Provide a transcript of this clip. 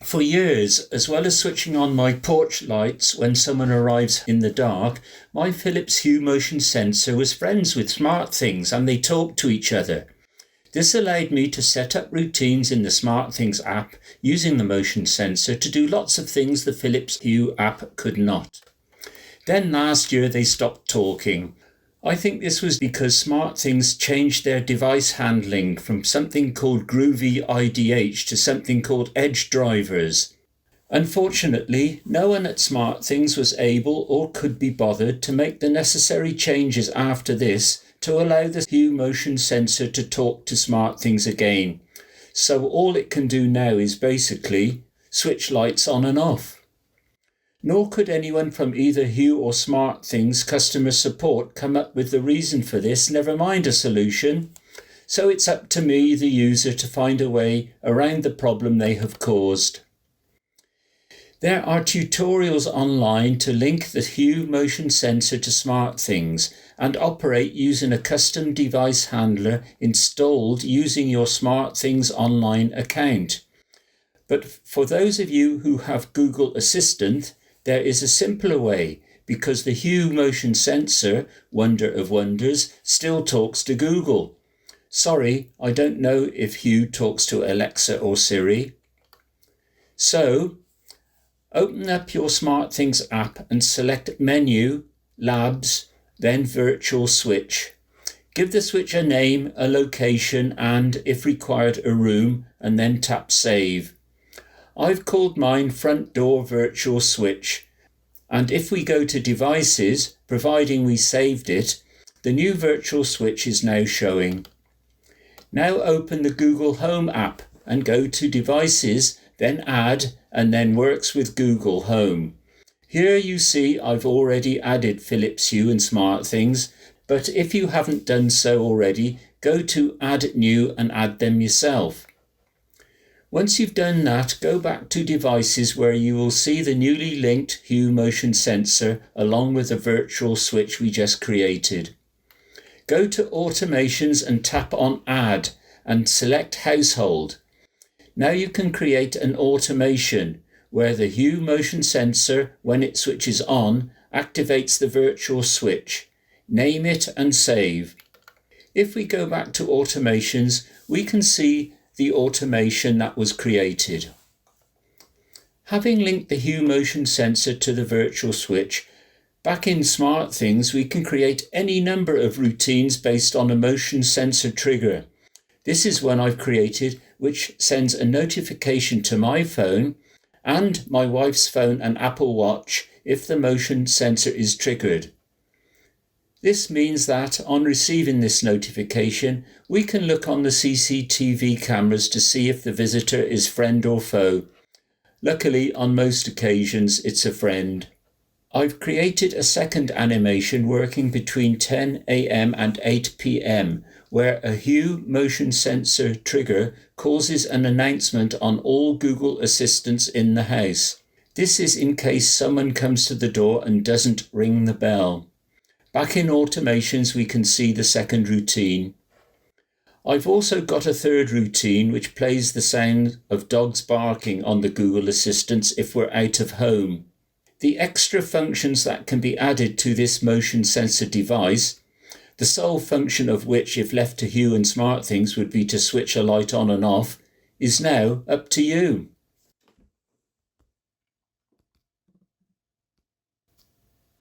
For years, as well as switching on my porch lights when someone arrives in the dark, my Philips Hue Motion Sensor was friends with SmartThings and they talked to each other. This allowed me to set up routines in the SmartThings app using the motion sensor to do lots of things the Philips Hue app could not. Then last year they stopped talking. I think this was because SmartThings changed their device handling from something called Groovy IDH to something called Edge drivers. Unfortunately, no one at SmartThings was able or could be bothered to make the necessary changes after this to allow the Hue Motion Sensor to talk to SmartThings again. So all it can do now is basically switch lights on and off. Nor could anyone from either Hue or SmartThings customer support come up with the reason for this, never mind a solution. So it's up to me, the user, to find a way around the problem they have caused. There are tutorials online to link the Hue Motion Sensor to SmartThings and operate using a custom device handler installed using your SmartThings online account. But for those of you who have Google Assistant, there is a simpler way, because the Hue Motion Sensor, wonder of wonders, still talks to Google. Sorry, I don't know if Hue talks to Alexa or Siri. So, open up your SmartThings app and select Menu, Labs, then Virtual Switch. Give the switch a name, a location, and, if required, a room, and then tap Save. I've called mine Front Door Virtual Switch, and if we go to Devices, providing we saved it, the new virtual switch is now showing. Now open the Google Home app and go to Devices, then Add, and then Works with Google Home. Here you see I've already added Philips Hue and SmartThings, but if you haven't done so already, go to Add New and add them yourself. Once you've done that, go back to Devices where you will see the newly linked Hue Motion Sensor along with the virtual switch we just created. Go to Automations and tap on Add and select Household. Now you can create an automation where the Hue Motion Sensor, when it switches on, activates the virtual switch. Name it and save. If we go back to Automations, we can see the automation that was created. Having linked the Hue Motion Sensor to the virtual switch, back in SmartThings we can create any number of routines based on a motion sensor trigger. This is one I've created which sends a notification to my phone and my wife's phone and Apple Watch if the motion sensor is triggered. This means that on receiving this notification, we can look on the CCTV cameras to see if the visitor is friend or foe. Luckily, on most occasions, it's a friend. I've created a second animation working between 10 AM and 8 PM, where a Hue Motion Sensor trigger causes an announcement on all Google Assistants in the house. This is in case someone comes to the door and doesn't ring the bell. Back in Automations, we can see the second routine. I've also got a third routine which plays the sound of dogs barking on the Google Assistants if we're out of home. The extra functions that can be added to this motion sensor device, the sole function of which, if left to Hue and SmartThings, would be to switch a light on and off, is now up to you.